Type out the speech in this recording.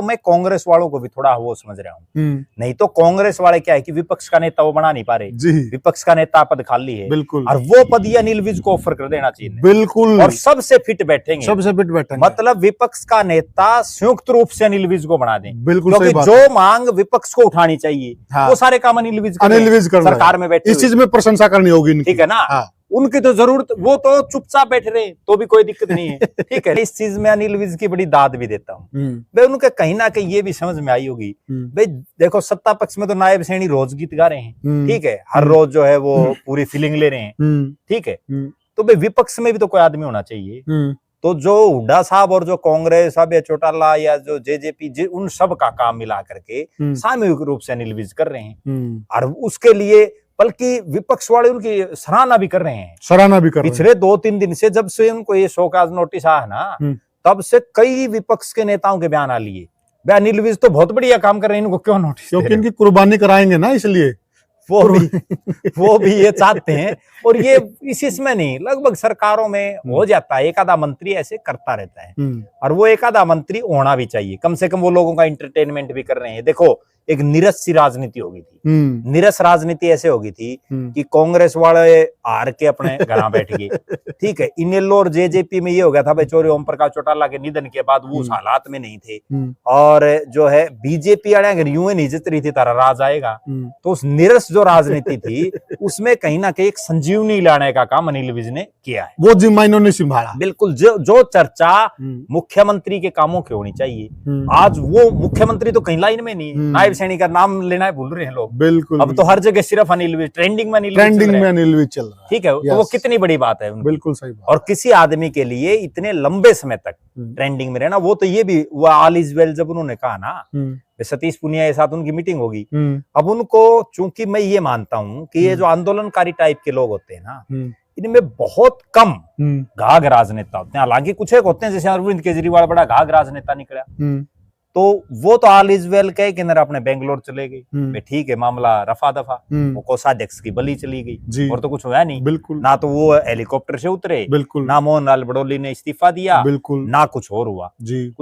तो मैं कांग्रेस वालों को भी थोड़ा वो समझ रहा हूँ। नहीं तो कांग्रेस वाले क्या है कि विपक्ष का नेता वो बना नहीं पा रहे जी, विपक्ष का नेता पद खाली है बिल्कुल, और वो पद ये अनिल विज को ऑफर कर देना चाहिए बिल्कुल, और सबसे फिट बैठेंगे, सबसे फिट बैठेंगे, मतलब विपक्ष का नेता संयुक्त रूप से अनिल विज को बना दें बिल्कुल, क्योंकि जो मांग विपक्ष को उठानी चाहिए वो सारे काम अनिल विज सरकार में बैठे, इस चीज में प्रशंसा करनी होगी, ठीक है ना। उनकी तो जरूरत, वो तो चुपचाप बैठे रहे तो भी कोई दिक्कत नहीं है, ठीक है। इस चीज में अनिल विज की बड़ी दाद भी देता हूँ भाई, उनके कहीं ना कहीं ये भी समझ में आई होगी भाई, देखो सत्ता पक्ष में तो नायब सैनी रोज गीत गा रहे हैं, ठीक है, हर रोज जो है वो पूरी फीलिंग ले रहे हैं, ठीक है, तो भाई विपक्ष में भी तो कोई आदमी होना चाहिए। तो जो हुड्डा साहब और जो कांग्रेस अब या चौटाला या जो जेजेपी उन सब का काम मिला करके सामूहिक रूप से अनिल विज कर रहे हैं, और उसके लिए बल्कि विपक्ष वाले उनकी सराहना भी कर रहे हैं, पिछले 2-3 दिन से जब से उनको ये शोकाज नोटिस आया ना, तब से कई विपक्ष के नेताओं के बयान आ लिए, अनिल विज तो बहुत बढ़िया काम कर रहे हैं, इनको क्यों नोटिस, क्योंकि इनकी कुर्बानी कराएंगे ना, इसलिए वो भी ये चाहते हैं। और ये इसमें नहीं, लगभग सरकारों में हो जाता है, एक आधा मंत्री ऐसे करता रहता है, और वो एक आधा मंत्री होना भी चाहिए, कम से कम वो लोगों का एंटरटेनमेंट भी कर रहे हैं। देखो एक नीरस सी राजनीति होगी थी, नीरस राजनीति ऐसे होगी थी कि कांग्रेस वाले हार के अपने घर बैठ गए, ठीक है, इनेलो और जेजेपी में ये हो गया था भाई, चौधरी ओम प्रकाश चौटाला के निधन के बाद वो उस हालात में नहीं थे, और जो है बीजेपी वाले अगर यूं ही नहीं जित रही थी तारा राज आएगा, तो उस नीरस जो राजनीति थी उसमें कहीं ना कहीं एक संजीवनी लाने का काम अनिल विज ने किया है, वो जिम्मा इन्होंने संभाला बिल्कुल। जो चर्चा मुख्यमंत्री के कामों की होनी चाहिए, आज वो मुख्यमंत्री तो कहीं लाइन में नहीं है, नायब सैनी का नाम लेना है भूल रहे हैं लोग बिल्कुल, अब तो हर जगह सिर्फ अनिल विज, ट्रेंडिंग में अनिल विज चल रहा है, ठीक है, तो वो कितनी बड़ी बात है, बिल्कुल सही बात। और किसी आदमी के लिए इतने लंबे समय तक ट्रेंडिंग में रहना, वो तो ये भी वो ऑल इज वेल जब उन्होंने कहा ना, सतीश पुनिया के साथ उनकी मीटिंग होगी, अब उनको, चूंकि मैं ये मानता हूं कि ये जो आंदोलनकारी टाइप के लोग होते हैं ना, इनमें बहुत कम घाघ राजनेता होते हैं, हालांकि कुछ एक होते हैं, जैसे अरविंद केजरीवाल बड़ा घाघ राजनेता निकला, तो वो तो ऑल इज वेल कह के अपने बेंगलोर चले गए, ठीक है, मामला रफा दफा, वो कोषाध्यक्ष की बलि चली गई, और तो कुछ हुआ नहीं बिल्कुल, ना तो वो हेलीकॉप्टर से उतरे बिल्कुल, ना मोहनलाल बड़ौली ने इस्तीफा दिया बिल्कुल, ना कुछ और हुआ जी।